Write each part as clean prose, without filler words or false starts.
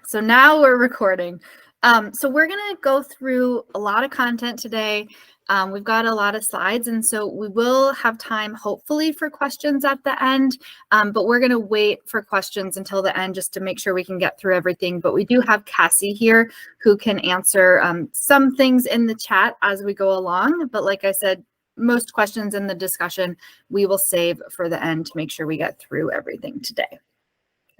So now we're recording. So we're going to go through a lot of content today. We've got a lot of slides, and so we will have time, hopefully, for questions at the end, but we're going to wait for questions until the end just to make sure we can get through everything. But we do have Cassie here who can answer some things in the chat as we go along. But like I said, most questions in the discussion we will save for the end to make sure we get through everything today.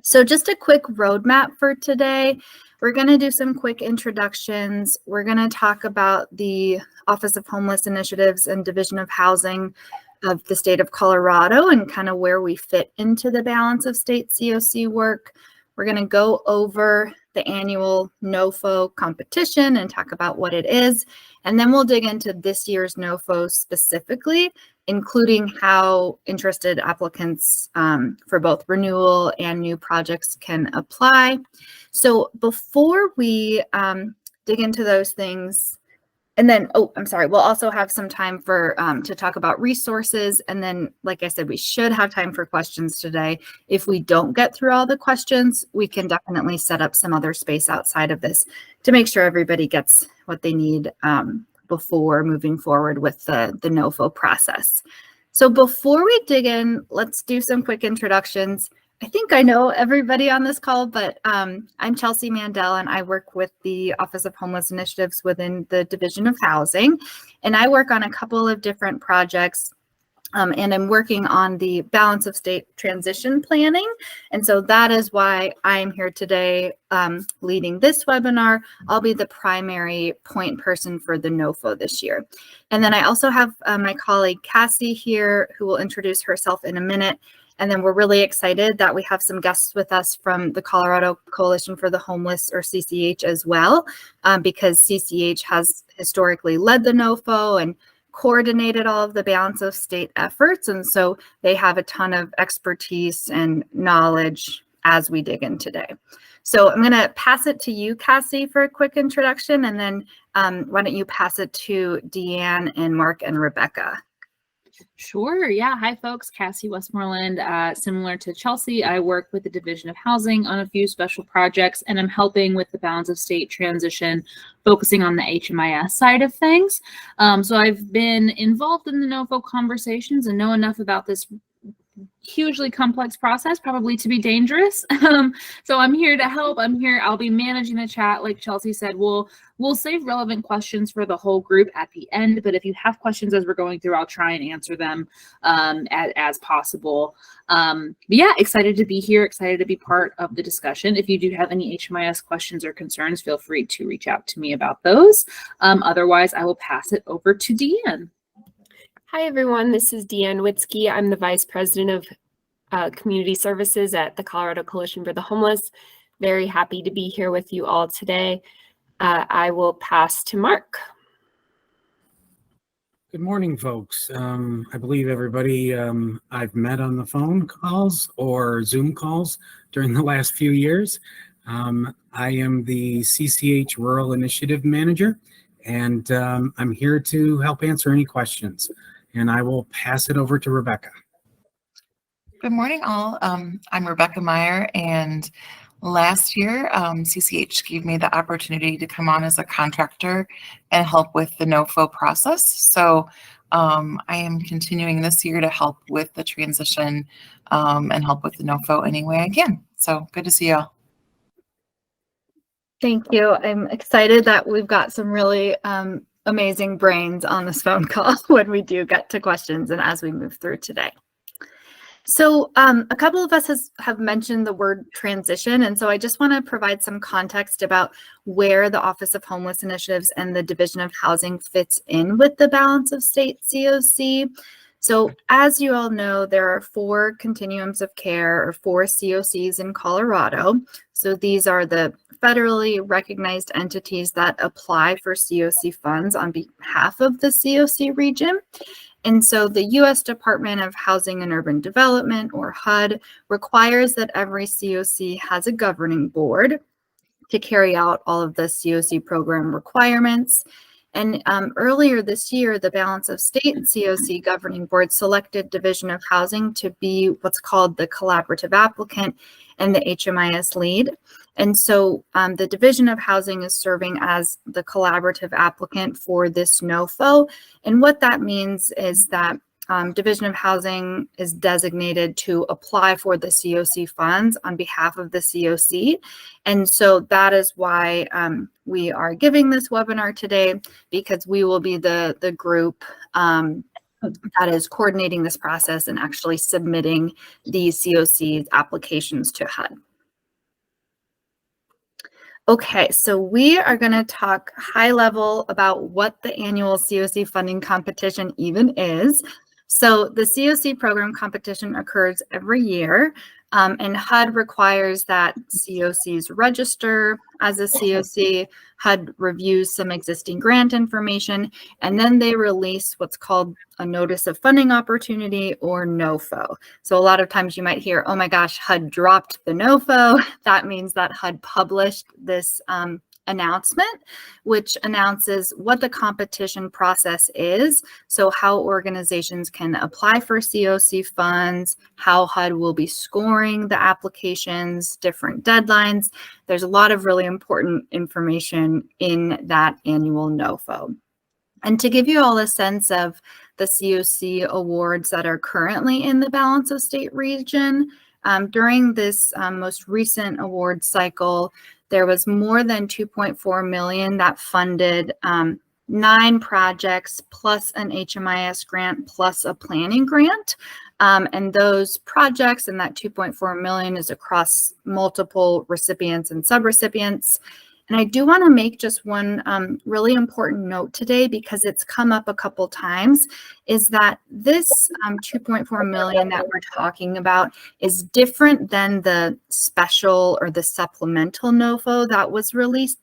So just a quick roadmap for today. We're going to do some quick introductions. We're going to talk about the Office of Homeless Initiatives and Division of Housing of the state of Colorado and kind of where we fit into the balance of state COC work. We're going to go over the annual NOFO competition and talk about what it is. And then we'll dig into this year's NOFO specifically, including how interested applicants for both renewal and new projects can apply. So before we dig into those things, and then, we'll also have some time for to talk about resources. And then, like I said, we should have time for questions today. If we don't get through all the questions, we can definitely set up some other space outside of this to make sure everybody gets what they need before moving forward with the NOFO process. So before we dig in, let's do some quick introductions. I think I know everybody on this call, but I'm Chelsea Mandel, and I work with the Office of Homeless Initiatives within the Division of Housing. And I work on a couple of different projects, and I'm working on the balance of state transition planning. And so that is why I'm here today leading this webinar. I'll be the primary point person for the NOFO this year. And then I also have my colleague Cassie here, who will introduce herself in a minute. And then we're really excited that we have some guests with us from the Colorado Coalition for the Homeless, or CCH, as well, because CCH has historically led the NOFO and coordinated all of the balance of state efforts. And so they have a ton of expertise and knowledge as we dig in today. So I'm going to pass it to you, Cassie, for a quick introduction. And then why don't you pass it to Deanne and Mark and Rebecca? Sure. Yeah. Hi, folks. Cassie Westmoreland. Similar to Chelsea, I work with the Division of Housing on a few special projects, and I'm helping with the balance of state transition, focusing on the HMIS side of things. So I've been involved in the NOFO conversations and know enough about this hugely complex process, probably to be dangerous. So I'm here to help. I'll be managing the chat. Like Chelsea said, we'll save relevant questions for the whole group at the end, but if you have questions as we're going through, I'll try and answer them as possible. But yeah, excited to be here, excited to be part of the discussion. If you do have any HMIS questions or concerns, feel free to reach out to me about those. Otherwise, I will pass it over to Deanne. Hi, everyone. This is Deanne Witzke. I'm the Vice President of Community Services at the Colorado Coalition for the Homeless. Very happy to be here with you all today. I will pass to Mark. Good morning, folks. I believe everybody I've met on the phone calls or Zoom calls during the last few years. I am the CCH Rural Initiative Manager, and I'm here to help answer any questions. And I will pass it over to Rebecca. Good morning, all. I'm Rebecca Meyer, and last year, CCH gave me the opportunity to come on as a contractor and help with the NOFO process. So I am continuing this year to help with the transition and help with the NOFO any way I can. So good to see you all. Thank you. I'm excited that we've got some really amazing brains on this phone call when we do get to questions and as we move through today. So a couple of us have mentioned the word transition, and so I just want to provide some context about where the Office of Homeless Initiatives and the Division of Housing fits in with the balance of state COC. So as you all know, there are 4 continuums of care, or 4 COCs in Colorado. So these are the federally recognized entities that apply for COC funds on behalf of the COC region. And so the U.S. Department of Housing and Urban Development, or HUD, requires that every COC has a governing board to carry out all of the COC program requirements. And earlier this year, the Balance of State COC Governing Board selected Division of Housing to be what's called the collaborative applicant and the HMIS lead. And so the Division of Housing is serving as the collaborative applicant for this NOFO. And what that means is that Division of Housing is designated to apply for the COC funds on behalf of the COC. And so that is why we are giving this webinar today, because we will be the group that is coordinating this process and actually submitting the COC's applications to HUD. Okay, so we are going to talk high level about what the annual COC funding competition even is. So the COC program competition occurs every year, and HUD requires that COCs register as a COC. HUD reviews some existing grant information, and then they release what's called a notice of funding opportunity, or NOFO. So a lot of times you might hear, oh my gosh, HUD dropped the NOFO. That means that HUD published this announcement, which announces what the competition process is. So how organizations can apply for COC funds, how HUD will be scoring the applications, different deadlines. There's a lot of really important information in that annual NOFO. And to give you all a sense of the COC awards that are currently in the Balance of State region, during this most recent award cycle, there was more than 2.4 million that funded 9 projects plus an HMIS grant plus a planning grant. And those projects and that 2.4 million is across multiple recipients and subrecipients. And I do want to make just one really important note today, because it's come up a couple times, is that this 2.4 million that we're talking about is different than the special or the supplemental NOFO that was released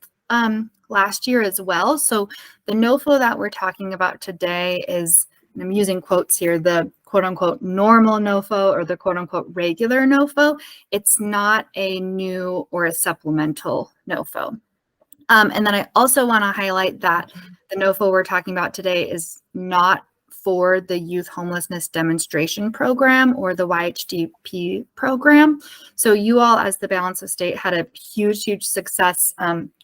last year as well. So the NOFO that we're talking about today is, and I'm using quotes here, the quote unquote normal NOFO or the quote unquote regular NOFO. It's not a new or a supplemental NOFO. And then I also want to highlight that the NOFO we're talking about today is not for the Youth Homelessness Demonstration Program or the YHDP program. So you all, as the Balance of State, had a huge success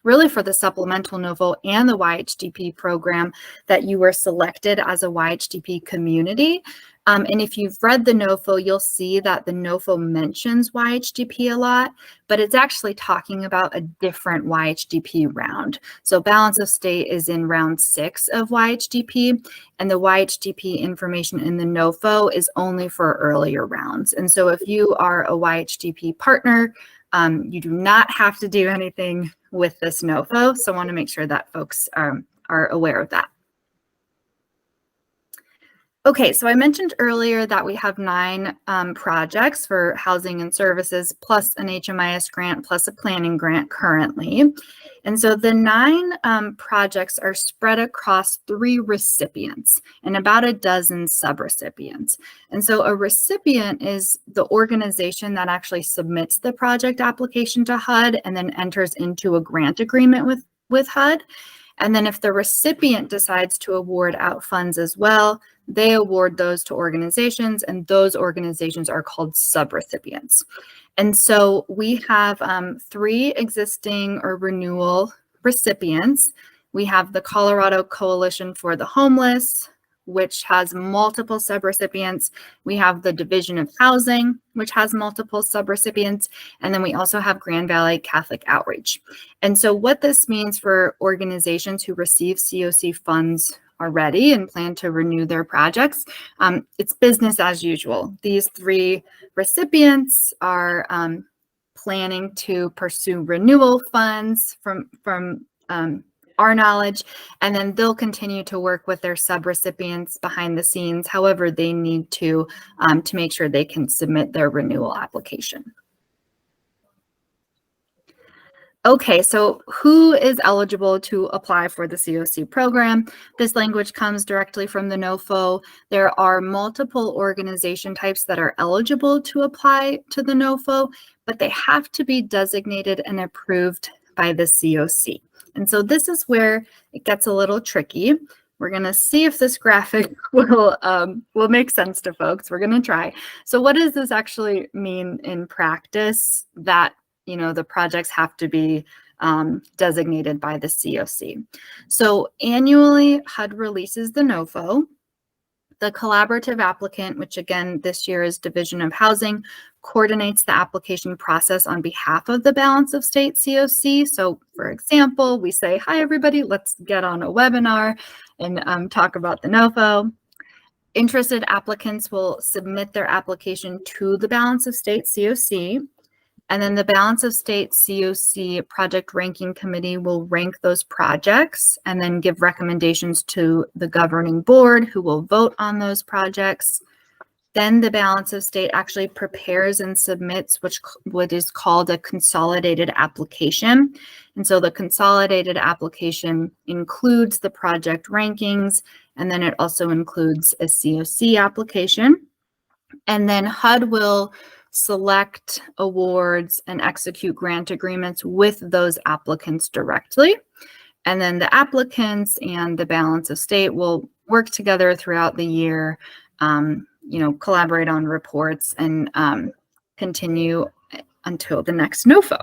really for the supplemental NOFO and the YHDP program, that you were selected as a YHDP community. And if you've read the NOFO, you'll see that the NOFO mentions YHDP a lot, but it's actually talking about a different YHDP round. So Balance of State is in round 6 of YHDP, and the YHDP information in the NOFO is only for earlier rounds. And so if you are a YHDP partner, you do not have to do anything with this NOFO. So I want to make sure that folks are aware of that. Okay, so I mentioned earlier that we have 9 projects for housing and services, plus an HMIS grant, plus a planning grant currently. And so the 9 projects are spread across 3 recipients and about a dozen subrecipients. And so a recipient is the organization that actually submits the project application to HUD and then enters into a grant agreement with HUD. And then if the recipient decides to award out funds as well, they award those to organizations, and those organizations are called subrecipients. And so we have 3 existing or renewal recipients. We have the Colorado Coalition for the Homeless, which has multiple subrecipients. We have the Division of Housing, which has multiple subrecipients. And then we also have Grand Valley Catholic Outreach. And so what this means for organizations who receive COC funds already and plan to renew their projects, it's business as usual. These 3 recipients are planning to pursue renewal funds from our knowledge, and then they'll continue to work with their subrecipients behind the scenes, however they need to make sure they can submit their renewal application. Okay, so who is eligible to apply for the COC program? This language comes directly from the NOFO. There are multiple organization types that are eligible to apply to the NOFO, but they have to be designated and approved by the COC. And so this is where it gets a little tricky. We're going to see if this graphic will make sense to folks. We're going to try. So what does this actually mean in practice, that, you know, the projects have to be designated by the COC? So annually, HUD releases the NOFO. The collaborative applicant, which again this year is Division of Housing, coordinates the application process on behalf of the Balance of State COC. So for example, we say, hi everybody, let's get on a webinar and talk about the NOFO. Interested applicants will submit their application to the Balance of State COC. And then the Balance of State COC Project Ranking Committee will rank those projects and then give recommendations to the governing board, who will vote on those projects. Then the Balance of State actually prepares and submits what is called a consolidated application. And so the consolidated application includes the project rankings, and then it also includes a COC application. And then HUD will select awards and execute grant agreements with those applicants directly. And then the applicants and the Balance of State will work together throughout the year, you know, collaborate on reports and continue until the next NOFO.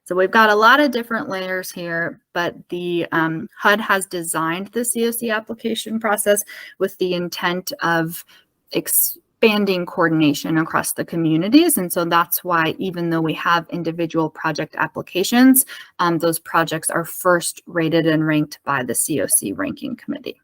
So we've got a lot of different layers here, but the HUD has designed the COC application process with the intent of expanding coordination across the communities. And so that's why, even though we have individual project applications, those projects are first rated and ranked by the COC ranking committee.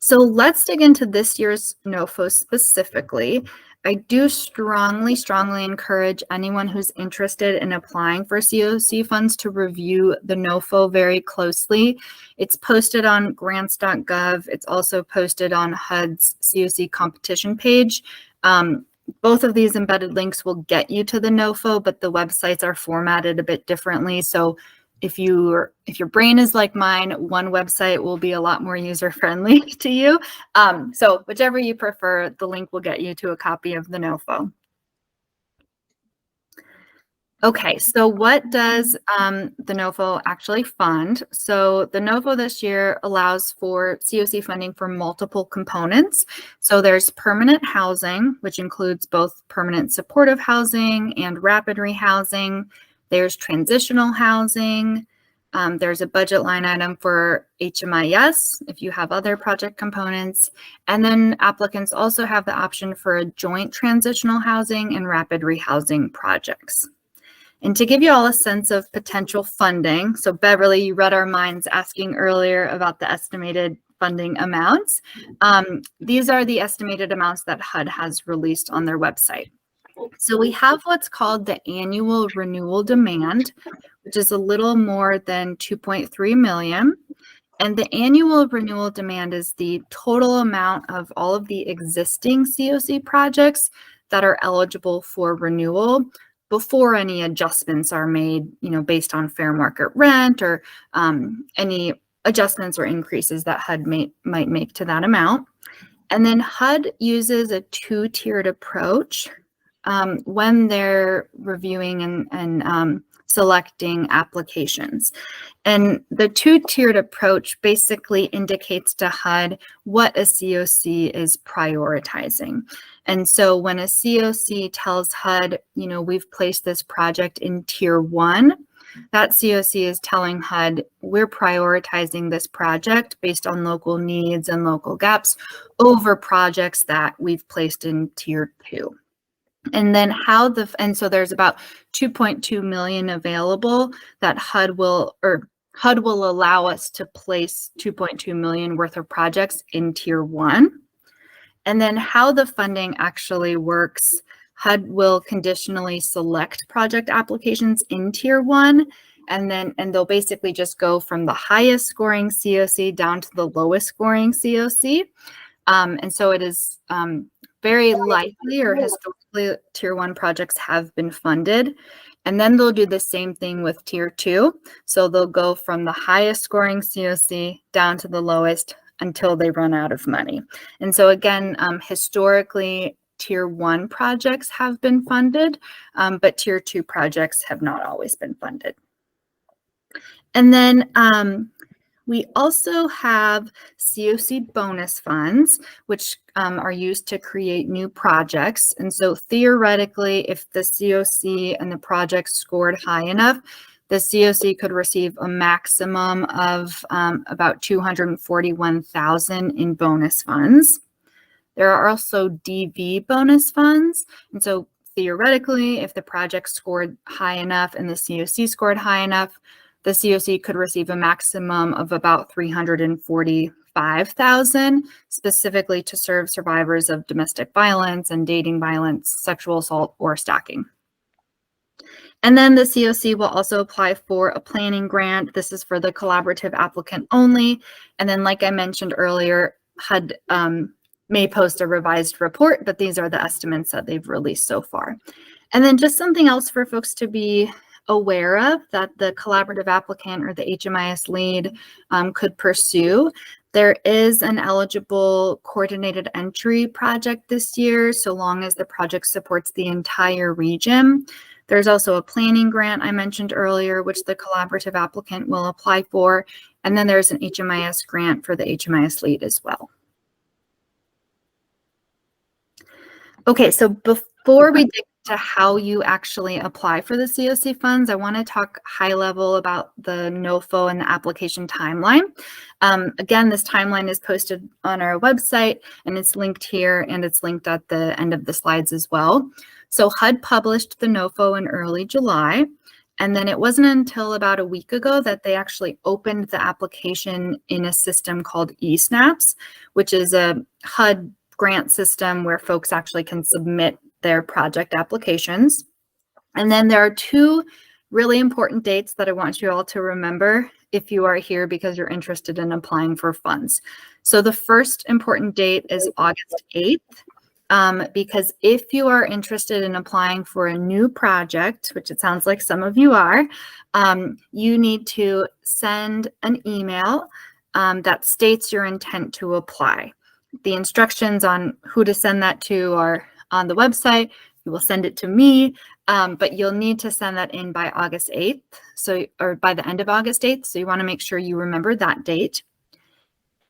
So let's dig into this year's NOFO specifically. I do strongly encourage anyone who's interested in applying for COC funds to review the NOFO very closely. It's posted on grants.gov. It's also posted on HUD's COC competition page. Both of these embedded links will get you to the NOFO, but the websites are formatted a bit differently. So if your brain is like mine, one website will be a lot more user-friendly to you. So whichever you prefer, the link will get you to a copy of the NOFO. Okay, so what does the NOFO actually fund? So the NOFO this year allows for COC funding for multiple components. So there's permanent housing, which includes both permanent supportive housing and rapid rehousing. There's transitional housing. There's a budget line item for HMIS if you have other project components. And then applicants also have the option for a joint transitional housing and rapid rehousing projects. And to give you all a sense of potential funding, so Beverly, you read our minds asking earlier about the estimated funding amounts. These are the estimated amounts that HUD has released on their website. So we have what's called the annual renewal demand, which is a little more than 2.3 million. And the annual renewal demand is the total amount of all of the existing COC projects that are eligible for renewal before any adjustments are made, you know, based on fair market rent or any adjustments or increases that HUD might make to that amount. And then HUD uses a two-tiered approach when they're reviewing and selecting applications. And the two-tiered approach basically indicates to HUD what a COC is prioritizing. And so when a COC tells HUD, you know, we've placed this project in tier 1, that COC is telling HUD, we're prioritizing this project based on local needs and local gaps over projects that we've placed in tier 2. And then so there's about 2.2 million available that HUD will allow us to place 2.2 million worth of projects in tier 1. And then how the funding actually works, HUD will conditionally select project applications in tier 1, and they'll basically just go from the highest scoring COC down to the lowest scoring COC. And so it is very likely, or historically, tier 1 projects have been funded. And then they'll do the same thing with tier 2. So they'll go from the highest scoring COC down to the lowest until they run out of money. And so again, historically, Tier 1 projects have been funded, but Tier 2 projects have not always been funded. And then we also have COC bonus funds, which are used to create new projects. And so theoretically, if the COC and the project scored high enough, the COC could receive a maximum of about $241,000 in bonus funds. There are also DV bonus funds. And so theoretically, if the project scored high enough and the COC scored high enough, the COC could receive a maximum of about $345,000, specifically to serve survivors of domestic violence and dating violence, sexual assault, or stalking. And then the COC will also apply for a planning grant. This is for the collaborative applicant only. And then, like I mentioned earlier, HUD may post a revised report, but these are the estimates that they've released so far. And then just something else for folks to be aware of that the collaborative applicant or the HMIS lead could pursue. There is an eligible coordinated entry project this year, so long as the project supports the entire region. There's also a planning grant I mentioned earlier, which the collaborative applicant will apply for. And then there's an HMIS grant for the HMIS lead as well. Okay, so before we dig into how you actually apply for the COC funds, I want to talk high level about the NOFO and the application timeline. Again, this timeline is posted on our website and it's linked here and it's linked at the end of the slides as well. So HUD published the NOFO in early July, and then it wasn't until about a week ago that they actually opened the application in a system called eSnaps, which is a HUD grant system where folks actually can submit their project applications. And then there are two really important dates that I want you all to remember if you are here because you're interested in applying for funds. So the first important date is August 8th. Because if you are interested in applying for a new project, which it sounds like some of you are, you need to send an email that states your intent to apply. The instructions on who to send that to are on the website. You will send it to me, but you'll need to send that in by August 8th, or by the end of August 8th. So you want to make sure you remember that date.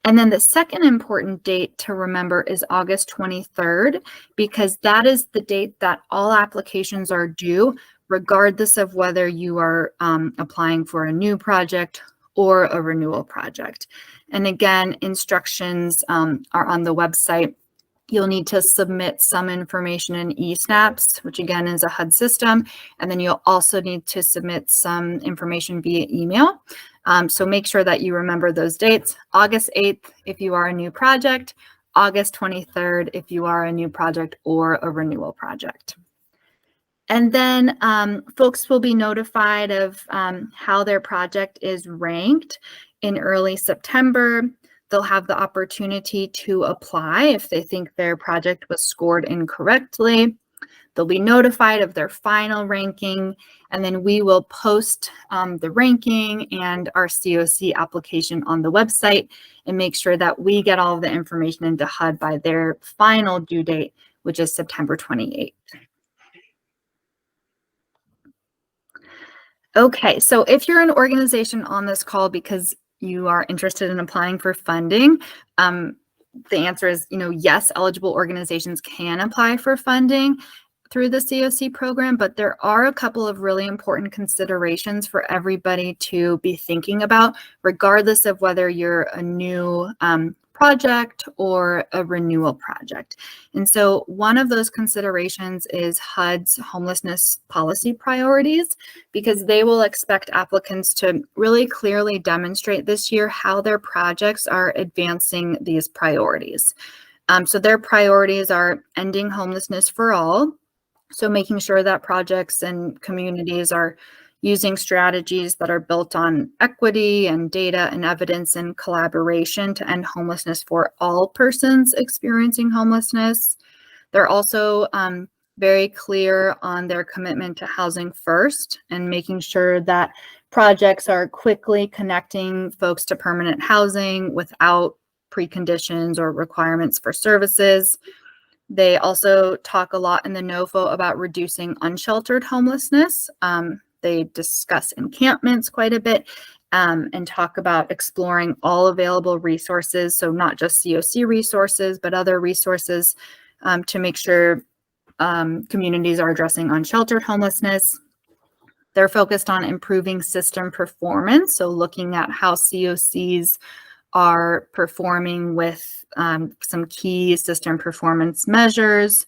And then the second important date to remember is August 23rd, because that is the date that all applications are due, regardless of whether you are applying for a new project or a renewal project. And again, instructions are on the website. You'll need to submit some information in eSnaps, which again is a HUD system. And then you'll also need to submit some information via email. So make sure that you remember those dates. August 8th, if you are a new project, August 23rd, if you are a new project or a renewal project. And then folks will be notified of how their project is ranked in early September. They'll have the opportunity to apply if they think their project was scored incorrectly. They'll be notified of their final ranking, and then we will post the ranking and our COC application on the website and make sure that we get all of the information into HUD by their final due date, which is September 28th. Okay, so if you're an organization on this call because you are interested in applying for funding, the answer is, yes, eligible organizations can apply for funding through the COC program, but there are a couple of really important considerations for everybody to be thinking about, regardless of whether you're a new project or a renewal project. And so one of those considerations is HUD's homelessness policy priorities, because they will expect applicants to really clearly demonstrate this year how their projects are advancing these priorities. So their priorities are ending homelessness for all. So making sure that projects and communities are using strategies that are built on equity and data and evidence and collaboration to end homelessness for all persons experiencing homelessness. They're also very clear on their commitment to housing first and making sure that projects are quickly connecting folks to permanent housing without preconditions or requirements for services. They also talk a lot in the NOFO about reducing unsheltered homelessness. They discuss encampments quite a bit and talk about exploring all available resources. So not just COC resources, but other resources to make sure communities are addressing unsheltered homelessness. They're focused on improving system performance. So looking at how COCs are performing with some key system performance measures.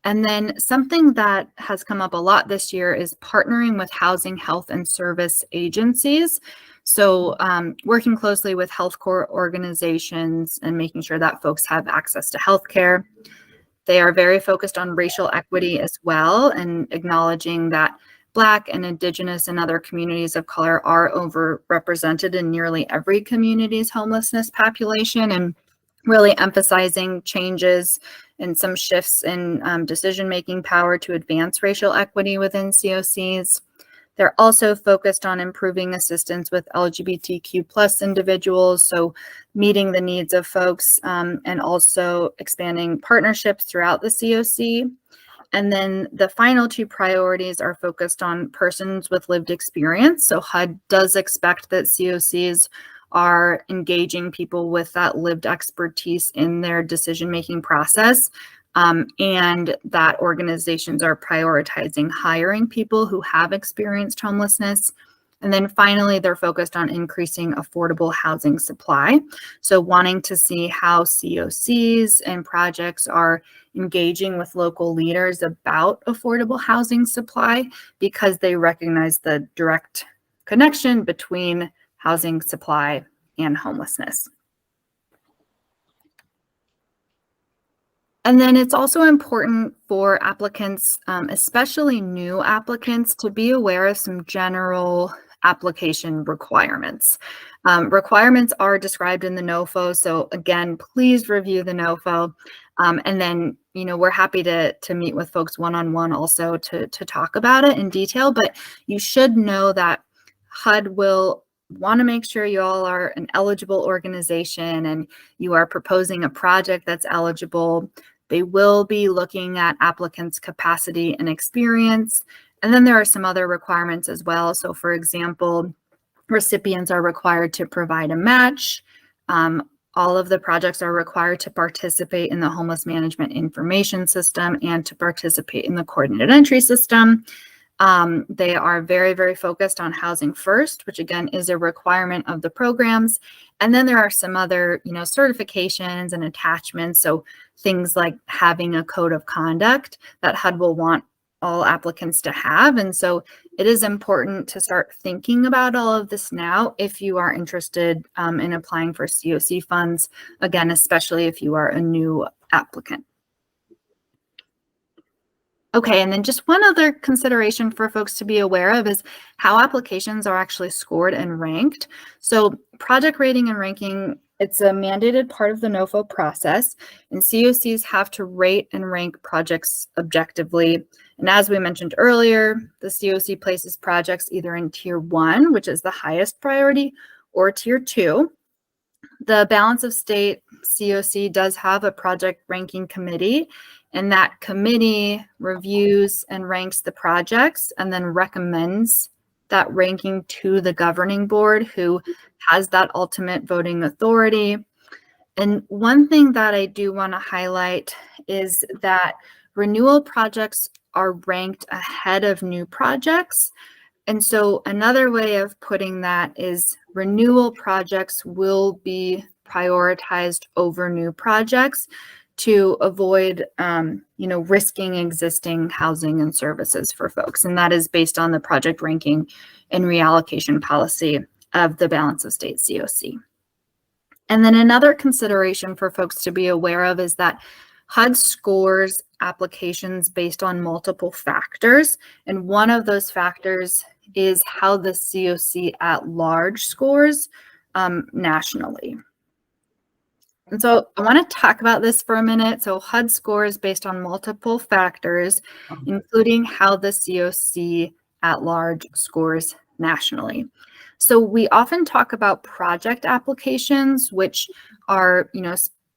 And then something that has come up a lot this year is partnering with housing, health, and service agencies. So working closely with health care organizations and making sure that folks have access to healthcare. They are very focused on racial equity as well, and acknowledging that Black and Indigenous and other communities of color are overrepresented in nearly every community's homelessness population, and really emphasizing changes and some shifts in decision-making power to advance racial equity within COCs. They're also focused on improving assistance with LGBTQ plus individuals, so meeting the needs of folks and also expanding partnerships throughout the COC. And then the final two priorities are focused on persons with lived experience. So HUD does expect that COCs are engaging people with that lived expertise in their decision-making process, and that organizations are prioritizing hiring people who have experienced homelessness. And then finally, they're focused on increasing affordable housing supply. So wanting to see how COCs and projects are engaging with local leaders about affordable housing supply, because they recognize the direct connection between housing supply and homelessness. And then it's also important for applicants, especially new applicants, to be aware of some general application requirements. Requirements are described in the NOFO. So again, please review the NOFO. And then, we're happy to meet with folks one-on-one also to talk about it in detail. But you should know that HUD will want to make sure you all are an eligible organization and you are proposing a project that's eligible. They will be looking at applicants' capacity and experience. And then there are some other requirements as well. So for example, recipients are required to provide a match. All of the projects are required to participate in the homeless management information system and to participate in the coordinated entry system. They are very, very focused on housing first, which again is a requirement of the programs. And then there are some other, certifications and attachments. So things like having a code of conduct that HUD will want all applicants to have. And so it is important to start thinking about all of this now if you are interested in applying for COC funds, again, especially if you are a new applicant. Okay, and then just one other consideration for folks to be aware of is how applications are actually scored and ranked. So project rating and ranking, it's a mandated part of the NOFO process, and COCs have to rate and rank projects objectively. And as we mentioned earlier, the COC places projects either in Tier 1, which is the highest priority, or Tier 2. The Balance of State COC does have a project ranking committee, and that committee reviews and ranks the projects and then recommends that ranking to the governing board, who has that ultimate voting authority. And one thing that I do want to highlight is that renewal projects are ranked ahead of new projects. And so another way of putting that is renewal projects will be prioritized over new projects to avoid, risking existing housing and services for folks. And that is based on the project ranking and reallocation policy of the Balance of State COC. And then another consideration for folks to be aware of is that HUD scores applications based on multiple factors. And one of those factors is how the COC at large scores nationally. And so I want to talk about this for a minute. So HUD scores based on multiple factors, including how the COC at large scores nationally. So we often talk about project applications, which are,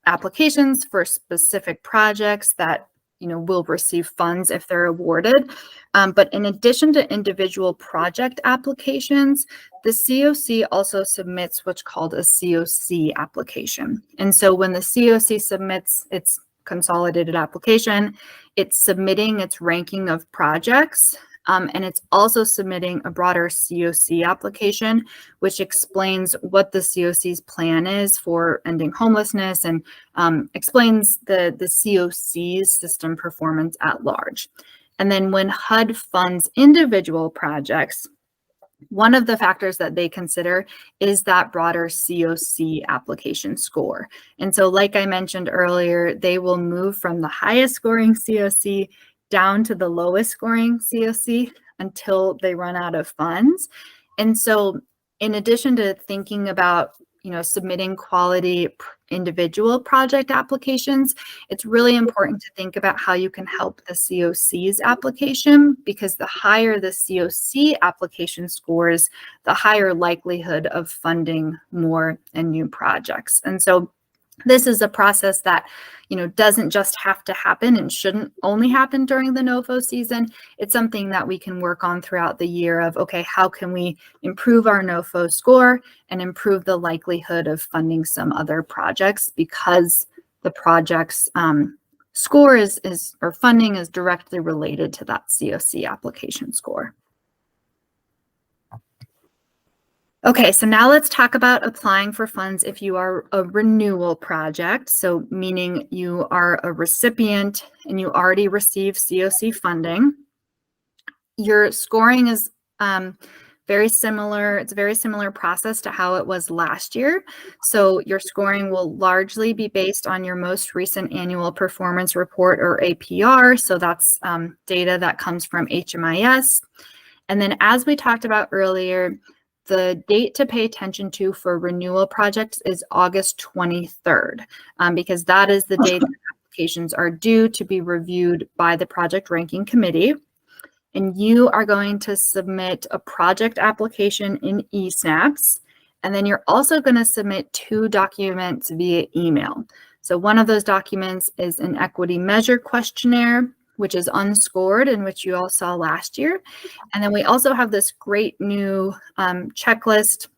applications for specific projects that will receive funds if they're awarded. But in addition to individual project applications, the COC also submits what's called a COC application. And so when the COC submits its consolidated application, it's submitting its ranking of projects, and it's also submitting a broader COC application, which explains what the COC's plan is for ending homelessness and explains the COC's system performance at large. And then when HUD funds individual projects, one of the factors that they consider is that broader COC application score. And so like I mentioned earlier, they will move from the highest scoring COC down to the lowest scoring COC until they run out of funds. And so in addition to thinking about submitting quality individual project applications, it's really important to think about how you can help the COC's application, because the higher the COC application scores, the higher likelihood of funding more and new projects. And so this is a process that doesn't just have to happen and shouldn't only happen during the NOFO season. It's something that we can work on throughout the year of, okay, how can we improve our NOFO score and improve the likelihood of funding some other projects, because the project's score or funding is directly related to that COC application score. Okay, so now let's talk about applying for funds if you are a renewal project. So meaning you are a recipient and you already receive COC funding. Your scoring is very similar. It's a very similar process to how it was last year. So your scoring will largely be based on your most recent annual performance report, or APR. So that's data that comes from HMIS. And then as we talked about earlier, the date to pay attention to for renewal projects is August 23rd, because that is the date that applications are due to be reviewed by the project ranking committee. And you are going to submit a project application in eSnaps. And then you're also going to submit 2 documents via email. So one of those documents is an equity measure questionnaire, which is unscored and which you all saw last year. And then we also have this great new checklist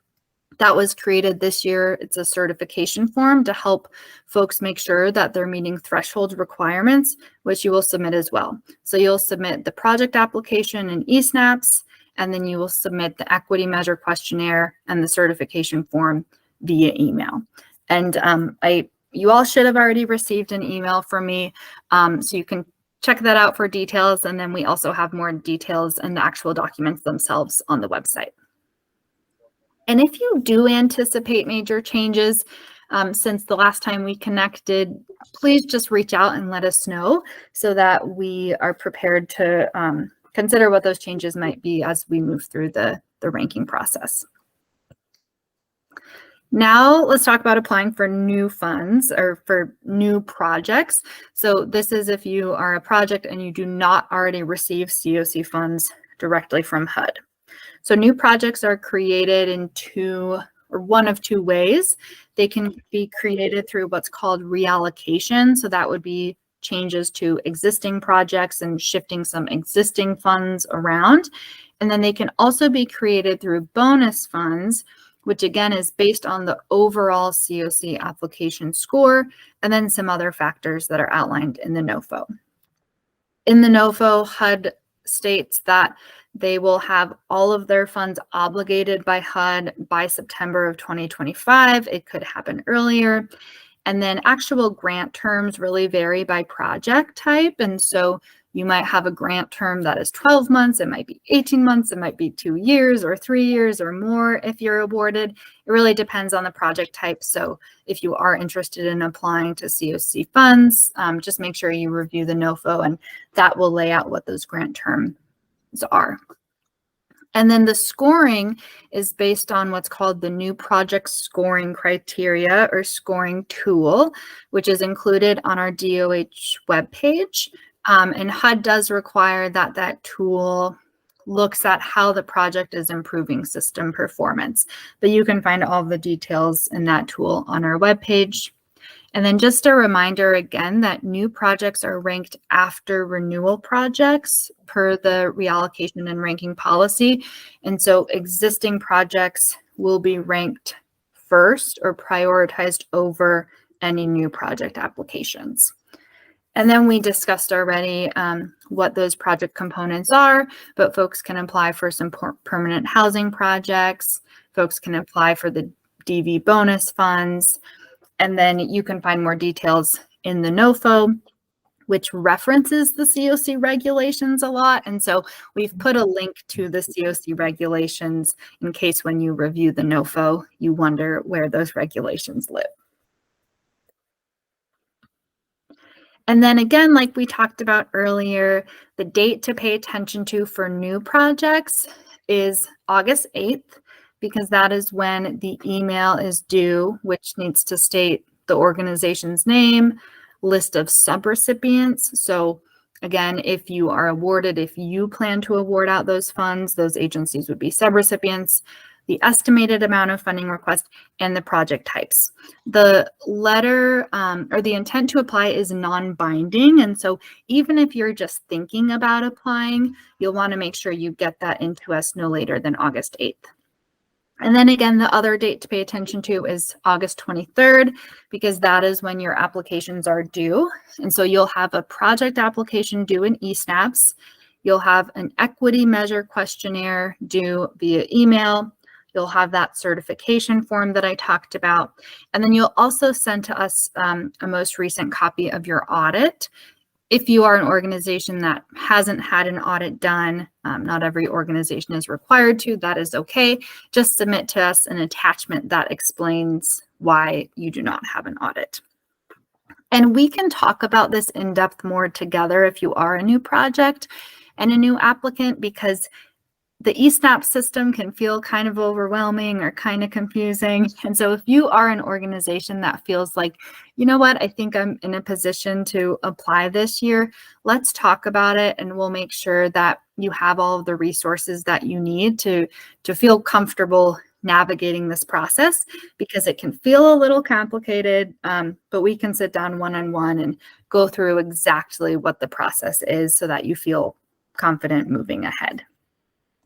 that was created this year. It's a certification form to help folks make sure that they're meeting threshold requirements, which you will submit as well. So you'll submit the project application in eSnaps, and then you will submit the equity measure questionnaire and the certification form via email. And you all should have already received an email from me, so you can check that out for details. And then we also have more details in the actual documents themselves on the website. And if you do anticipate major changes since the last time we connected, please just reach out and let us know so that we are prepared to consider what those changes might be as we move through the ranking process. Now let's talk about applying for new funds or for new projects. So this is if you are a project and you do not already receive COC funds directly from HUD. So new projects are created in one of two ways. They can be created through what's called reallocation. So that would be changes to existing projects and shifting some existing funds around. And then they can also be created through bonus funds, which again is based on the overall COC application score, and then some other factors that are outlined in the NOFO. In the NOFO, HUD states that they will have all of their funds obligated by HUD by September of 2025. It could happen earlier. And then actual grant terms really vary by project type. And so you might have a grant term that is 12 months, it might be 18 months, it might be 2 years or 3 years or more if you're awarded. It really depends on the project type. So if you are interested in applying to COC funds, just make sure you review the NOFO, and that will lay out what those grant terms are. And then the scoring is based on what's called the new project scoring criteria or scoring tool, which is included on our DOH webpage. And HUD does require that that tool looks at how the project is improving system performance. But you can find all the details in that tool on our webpage. And then just a reminder again that new projects are ranked after renewal projects per the reallocation and ranking policy. And so existing projects will be ranked first or prioritized over any new project applications. And then we discussed already what those project components are, but folks can apply for some permanent housing projects. Folks can apply for the DV bonus funds. And then you can find more details in the NOFO, which references the COC regulations a lot. And so we've put a link to the COC regulations in case when you review the NOFO, you wonder where those regulations live. And then again, like we talked about earlier, the date to pay attention to for new projects is August 8th, because that is when the email is due, which needs to state the organization's name, list of subrecipients. So again, if you are awarded, if you plan to award out those funds, those agencies would be subrecipients, the estimated amount of funding request, and the project types. The letter or the intent to apply is non-binding. And so even if you're just thinking about applying, you'll want to make sure you get that into us no later than August 8th. And then again, the other date to pay attention to is August 23rd, because that is when your applications are due. And so you'll have a project application due in eSnaps. You'll have an equity measure questionnaire due via email. You'll have that certification form that I talked about. And then you'll also send to us a most recent copy of your audit. If you are an organization that hasn't had an audit done, not every organization is required to, that is okay. Just submit to us an attachment that explains why you do not have an audit. And we can talk about this in depth more together if you are a new project and a new applicant, because the eSnap system can feel kind of overwhelming or kind of confusing. And so if you are an organization that feels like, you know what, I think I'm in a position to apply this year, let's talk about it, and we'll make sure that you have all of the resources that you need to feel comfortable navigating this process, because it can feel a little complicated, but we can sit down one-on-one and go through exactly what the process is so that you feel confident moving ahead.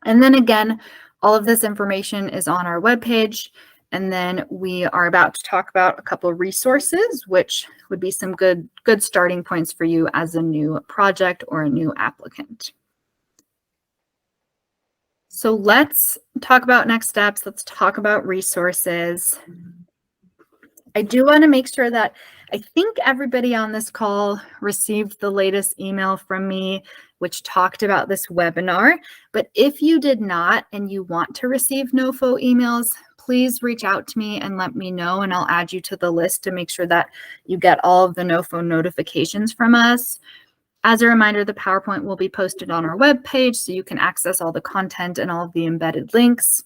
And then again, all of this information is on our webpage. And then we are about to talk about a couple of resources, which would be some good starting points for you as a new project or a new applicant. So let's talk about next steps. Let's talk about resources. I do want to make sure that I think everybody on this call received the latest email from me, which talked about this webinar. But if you did not and you want to receive NOFO emails, please reach out to me and let me know, and I'll add you to the list to make sure that you get all of the NOFO notifications from us. As a reminder, the PowerPoint will be posted on our webpage, so you can access all the content and all of the embedded links.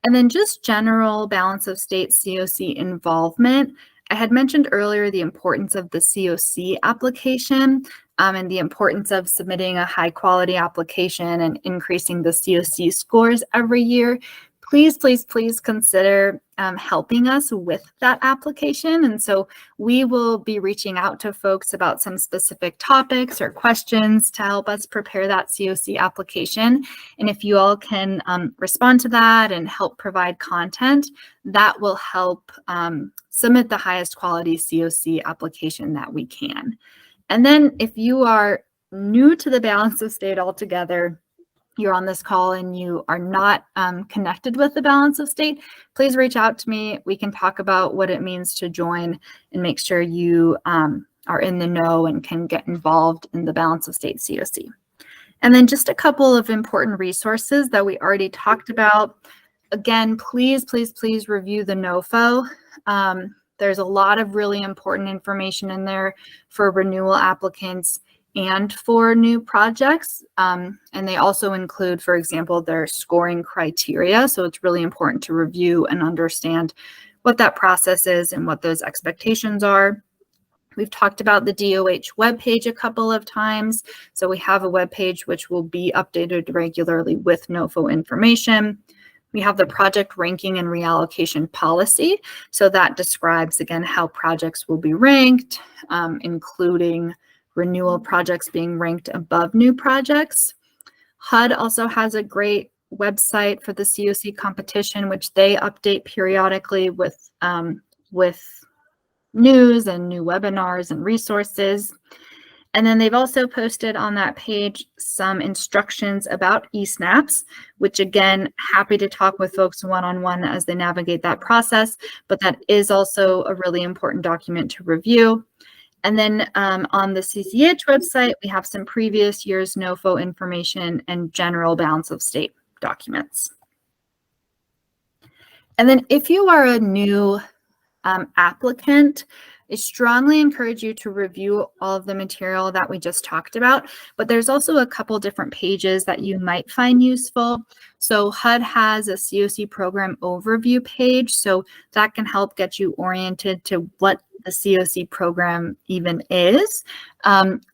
And then just general balance of state COC involvement. I had mentioned earlier the importance of the COC application and the importance of submitting a high quality application and increasing the COC scores every year. Please, please, please consider helping us with that application. And so we will be reaching out to folks about some specific topics or questions to help us prepare that COC application. And if you all can respond to that and help provide content, that will help submit the highest quality COC application that we can. And then if you are new to the balance of state altogether, you're on this call and you are not connected with the balance of state, please reach out to me. We can talk about what it means to join and make sure you are in the know and can get involved in the balance of state COC. And then just a couple of important resources that we already talked about. Again, please, please, please review the NOFO. There's a lot of really important information in there for renewal applicants and for new projects. And they also include, for example, their scoring criteria. So it's really important to review and understand what that process is and what those expectations are. We've talked about the DOH webpage a couple of times. So we have a webpage which will be updated regularly with NOFO information. We have the project ranking and reallocation policy. So that describes, again, how projects will be ranked, including renewal projects being ranked above new projects. HUD also has a great website for the COC competition, which they update periodically with news and new webinars and resources. And then they've also posted on that page some instructions about eSnaps, which again, happy to talk with folks one-on-one as they navigate that process, but that is also a really important document to review. And then on the CCH website, we have some previous year's NOFO information and general balance of state documents. And then if you are a new applicant, I strongly encourage you to review all of the material that we just talked about, but there's also a couple different pages that you might find useful. So HUD has a COC program overview page, so that can help get you oriented to what the COC program even is.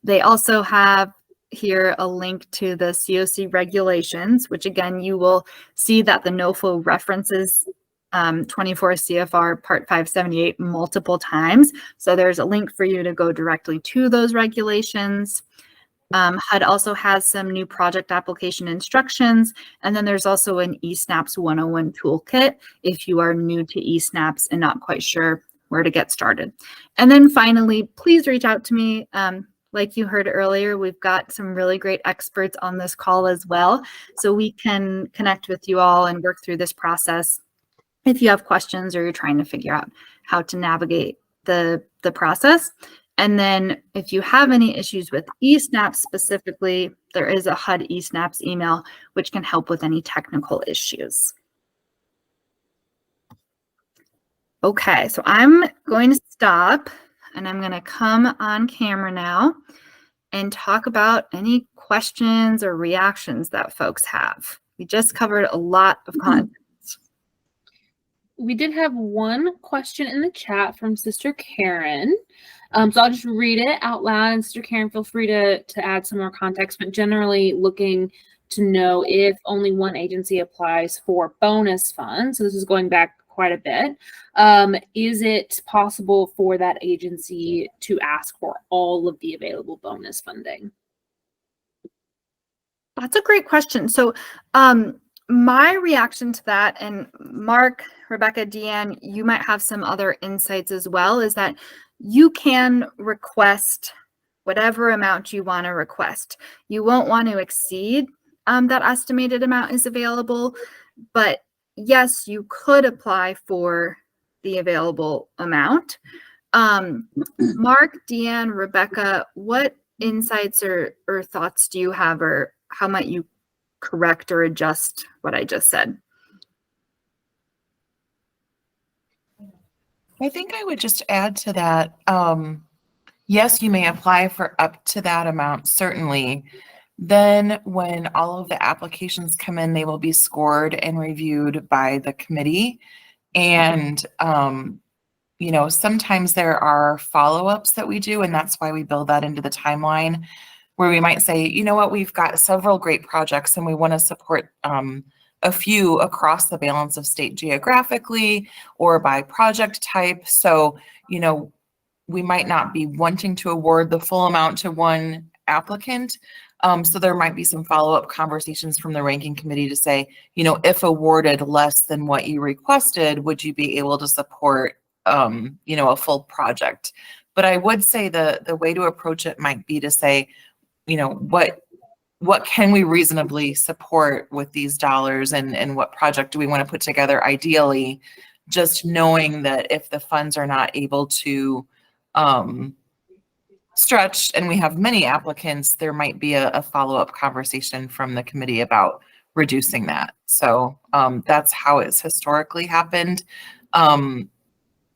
They also have here a link to the COC regulations, which again, you will see that the NOFO references 24 CFR Part 578 multiple times. So there's a link for you to go directly to those regulations. HUD also has some new project application instructions. And then there's also an eSnaps 101 toolkit if you are new to eSnaps and not quite sure where to get started. And then finally, please reach out to me. Like you heard earlier, we've got some really great experts on this call as well. So we can connect with you all and work through this process if you have questions or you're trying to figure out how to navigate the process. And then if you have any issues with eSnaps specifically, there is a HUD eSnaps email, which can help with any technical issues. Okay, so I'm going to stop and I'm going to come on camera now and talk about any questions or reactions that folks have. We just covered a lot of content. We did have one question in the chat from Sister Karen. So I'll just read it out loud, and Sister Karen, feel free to add some more context, but generally looking to know if only one agency applies for bonus funds. So this is going back quite a bit. Is it possible for that agency to ask for all of the available bonus funding? That's a great question. So my reaction to that, and Mark, Rebecca, Deanne, you might have some other insights as well, is that you can request whatever amount you want to request. You won't want to exceed that estimated amount is available, but yes, you could apply for the available amount. Mark, Deanne, Rebecca, what insights or thoughts do you have, or how might you correct or adjust what I just said? I think I would just add to that. Yes, you may apply for up to that amount, certainly. Then when all of the applications come in, they will be scored and reviewed by the committee. And, you know, sometimes there are follow-ups that we do, and that's why we build that into the timeline, where we might say, you know what, we've got several great projects and we want to support a few across the balance of state geographically or by project type. So, you know, we might not be wanting to award the full amount to one applicant. So there might be some follow-up conversations from the ranking committee to say, you know, if awarded less than what you requested, would you be able to support, you know, a full project? But I would say the way to approach it might be to say, you know, what can we reasonably support with these dollars, and what project do we want to put together ideally, just knowing that if the funds are not able to stretch and we have many applicants, there might be a follow-up conversation from the committee about reducing that. So that's how it's historically happened.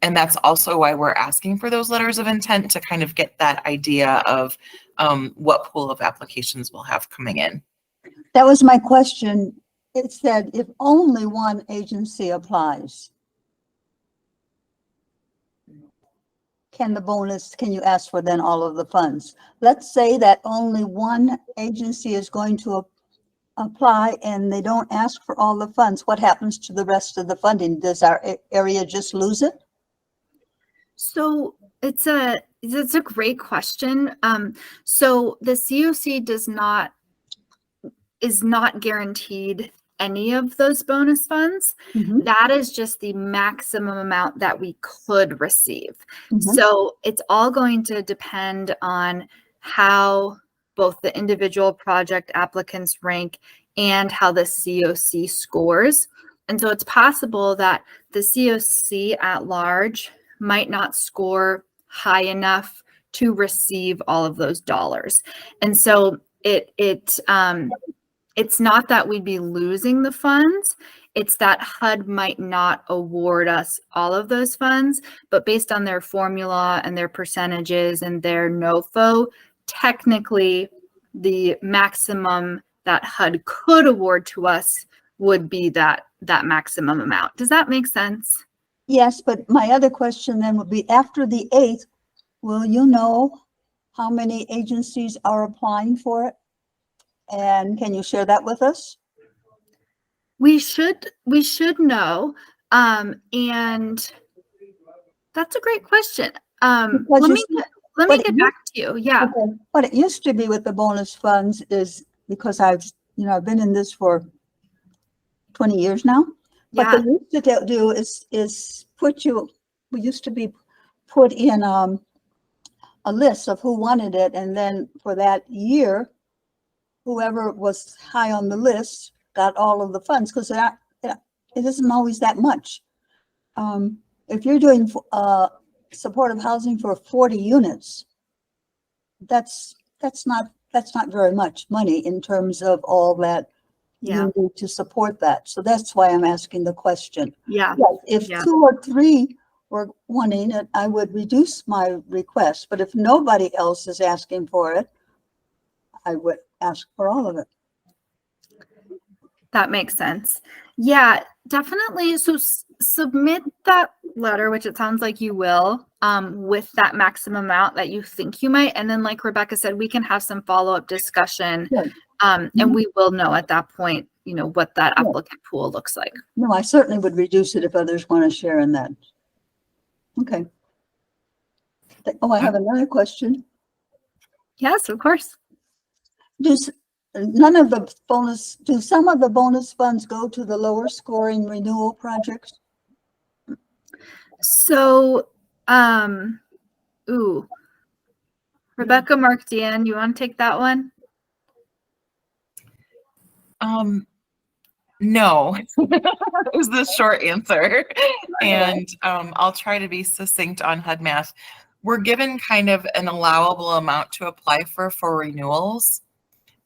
And that's also why we're asking for those letters of intent, to kind of get that idea of what pool of applications we'll have coming in. That was my question. It said if only one agency applies, can you ask for then all of the funds? Let's say that only one agency is going to apply and they don't ask for all the funds, what happens to the rest of the funding? Does our area just lose it? So it's a great question. So the COC is not guaranteed any of those bonus funds. Mhm. That is just the maximum amount that we could receive. Mhm. So it's all going to depend on how both the individual project applicants rank and how the COC scores. And so it's possible that the COC at large might not score high enough to receive all of those dollars. And so it's not that we'd be losing the funds. It's that HUD might not award us all of those funds, but based on their formula and their percentages and their NOFO, technically the maximum that HUD could award to us would be that maximum amount. Does that make sense? Yes, but my other question then would be, after the 8th, will you know how many agencies are applying for it? And can you share that with us? We should know. And that's a great question. Because Let you me see, let but me it get back to you. Yeah. Okay. What it used to be with the bonus funds is, because I've been in this for 20 years now. What Yeah. they used to do is we used to be put in a list of who wanted it, and then for that year, whoever was high on the list got all of the funds, because it isn't always that much. If you're doing supportive housing for 40 units, that's not very much money in terms of all that Yeah. you need to support that. So that's why I'm asking the question. Yeah. If Yeah. 2 or 3 were wanting it, I would reduce my request. But if nobody else is asking for it, I would ask for all of it. That makes sense. Yeah, definitely. So submit that letter, which it sounds like you will, with that maximum amount that you think you might. And then, like Rebecca said, we can have some follow-up discussion. Good. And we will know at that point, what that Yeah. applicant pool looks like. No, I certainly would reduce it if others want to share in that. Okay. Oh, I have another question. Yes, of course. Do some of the bonus funds go to the lower scoring renewal projects? So, Rebecca, Mark, Deanne, you want to take that one? No, is the short answer. And I'll try to be succinct on HUD math. We're given kind of an allowable amount to apply for renewals.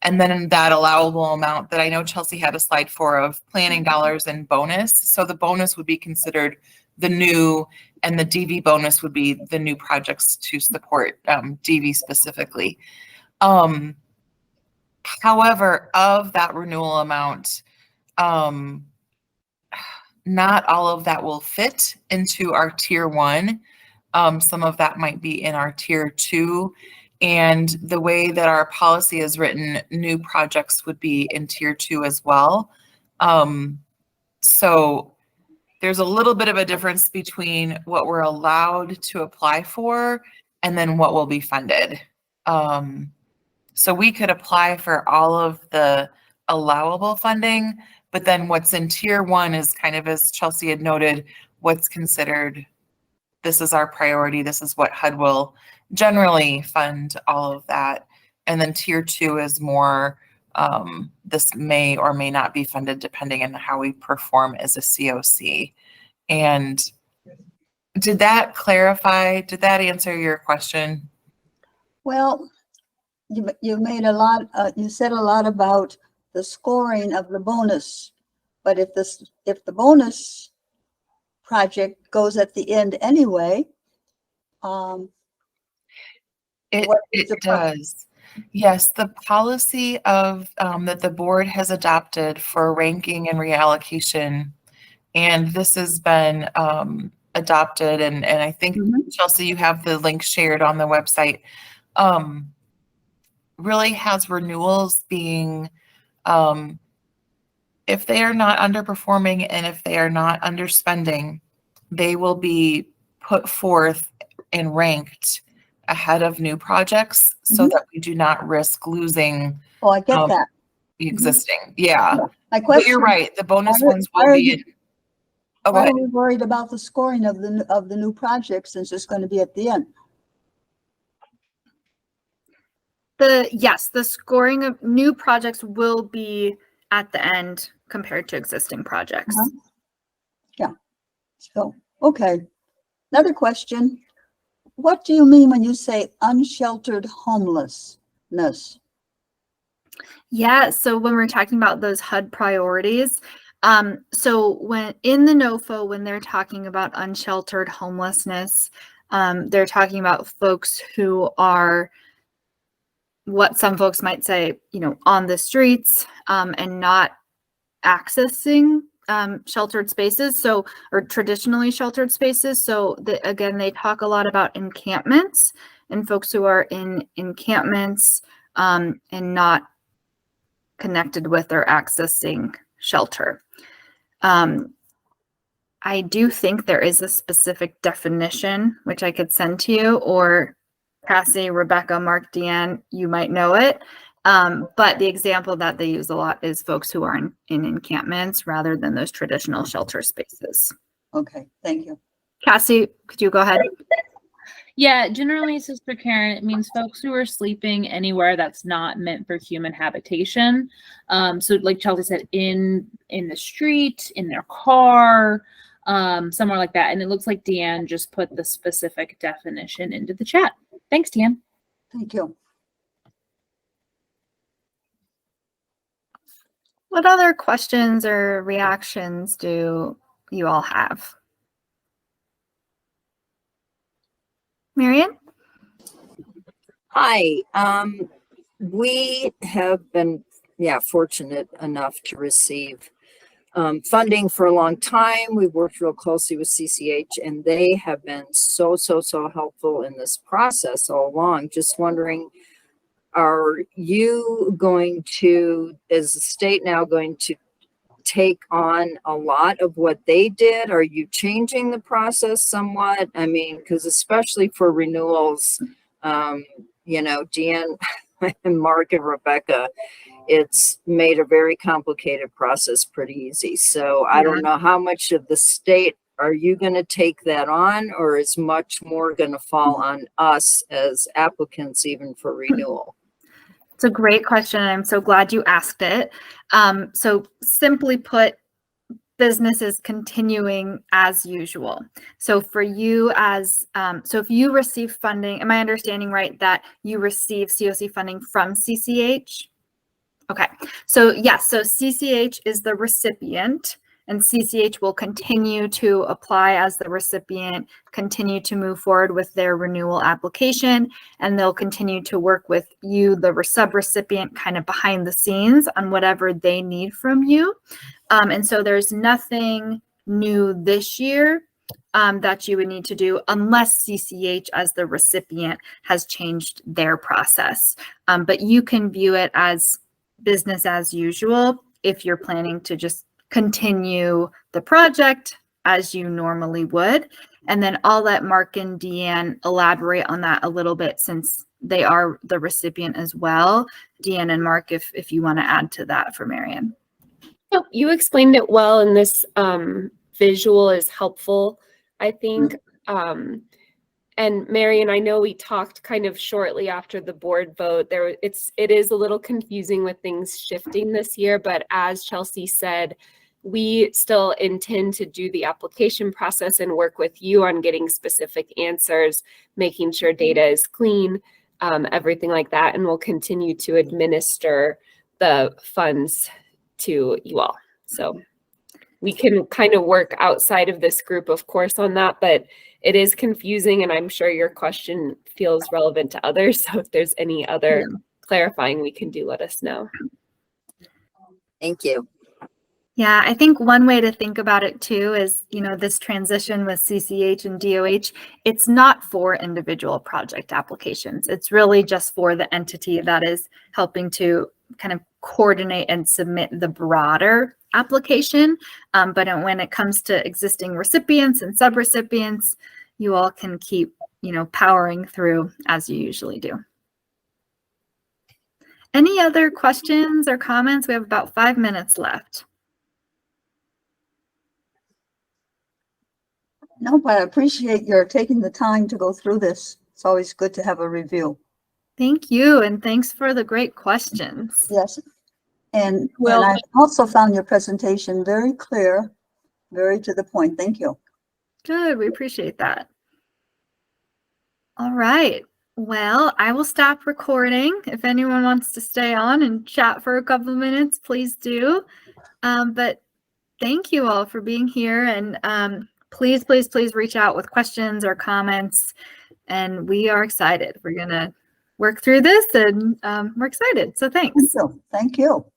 And then that allowable amount that I know Chelsea had a slide for of planning dollars and bonus. So the bonus would be considered the new, and the DV bonus would be the new projects to support DV specifically. However, of that renewal amount, not all of that will fit into our tier 1. Some of that might be in our tier 2. And the way that our policy is written, new projects would be in tier 2 as well. So there's a little bit of a difference between what we're allowed to apply for and then what will be funded. So we could apply for all of the allowable funding, but then what's in tier 1 is kind of, as Chelsea had noted, what's considered, this is our priority, this is what HUD will generally fund all of that. And then tier 2 is more, this may or may not be funded depending on how we perform as a COC. And did that clarify? Did that answer your question? Well, you made a lot, you said a lot about the scoring of the bonus, but if the bonus project goes at the end anyway, it does. Yes, the policy of that the board has adopted for ranking and reallocation, and this has been adopted, and I think Chelsea, you have the link shared on the website, really has renewals being If they are not underperforming and if they are not underspending, they will be put forth and ranked ahead of new projects so that we do not risk losing Oh, I get that. the existing. Yeah. My But question, you're right. The bonus why are- ones why will are be you- in. Oh, go why ahead. are we worried about the scoring of the new project since it's going to be at the end? Yes, the scoring of new projects will be at the end compared to existing projects. Yeah. So, okay. Another question. What do you mean when you say unsheltered homelessness? Yeah, so when we're talking about those HUD priorities, so when in the NOFO, when they're talking about unsheltered homelessness, they're talking about folks who are what some folks might say, on the streets, and not accessing sheltered spaces, or traditionally sheltered spaces. So again, they talk a lot about encampments and folks who are in encampments and not connected with or accessing shelter. I do think there is a specific definition, which I could send to you, or Cassie, Rebecca, Mark, Deanne, you might know it. But the example that they use a lot is folks who are in encampments rather than those traditional shelter spaces. Okay, thank you. Cassie, could you go ahead? Yeah, generally, Sister Karen, it means folks who are sleeping anywhere that's not meant for human habitation. So like Chelsea said, in the street, in their car, somewhere like that. And it looks like Deanne just put the specific definition into the chat. Thanks, Deanne. Thank you. What other questions or reactions do you all have? Marian? Hi. We have been, fortunate enough to receive funding for a long time. We've worked real closely with CCH, and they have been so helpful in this process all along. Just wondering, are you going to, is the state now going to take on a lot of what they did? Are you changing the process somewhat? I mean, because especially for renewals, Deanne and Mark and Rebecca, it's made a very complicated process pretty easy. So I don't know how much of the state are you going to take that on, or is much more going to fall on us as applicants, even for renewal? It's a great question. I'm so glad you asked it. So simply put, business is continuing as usual. So for you so if you receive funding, am I understanding right that you receive COC funding from CCH? Okay, so yes, so CCH is the recipient, and CCH will continue to apply as the recipient, continue to move forward with their renewal application, and they'll continue to work with you, the sub-recipient, kind of behind the scenes on whatever they need from you. And so there's nothing new this year that you would need to do unless CCH as the recipient has changed their process. But you can view it as business as usual if you're planning to just continue the project as you normally would. And then I'll let Mark and Deanne elaborate on that a little bit since they are the recipient as well. Deanne and Mark, if you want to add to that for Marian. No, you explained it well, and this visual is helpful, I think. And Marian, I know we talked kind of shortly after the board vote. It is a little confusing with things shifting this year, but as Chelsea said, we still intend to do the application process and work with you on getting specific answers, making sure data is clean, everything like that, and we'll continue to administer the funds to you all. So we can kind of work outside of this group, of course, on that, but it is confusing, and I'm sure your question feels relevant to others. So if there's any other clarifying we can do, let us know. Thank you. Yeah, I think one way to think about it too is, this transition with CCH and DOH, it's not for individual project applications. It's really just for the entity that is helping to kind of coordinate and submit the broader application. But when it comes to existing recipients and subrecipients, you all can keep, powering through as you usually do. Any other questions or comments? We have about 5 minutes left. No, but I appreciate your taking the time to go through this. It's always good to have a review. Thank you, and thanks for the great questions. Yes. And Well- I also found your presentation very clear, very to the point. Thank you. Good, we appreciate that. All right. Well, I will stop recording. If anyone wants to stay on and chat for a couple of minutes, please do. But thank you all for being here. And please, please, please reach out with questions or comments. And we are excited. We're going to work through this and we're excited. So thanks. Thank you. Thank you.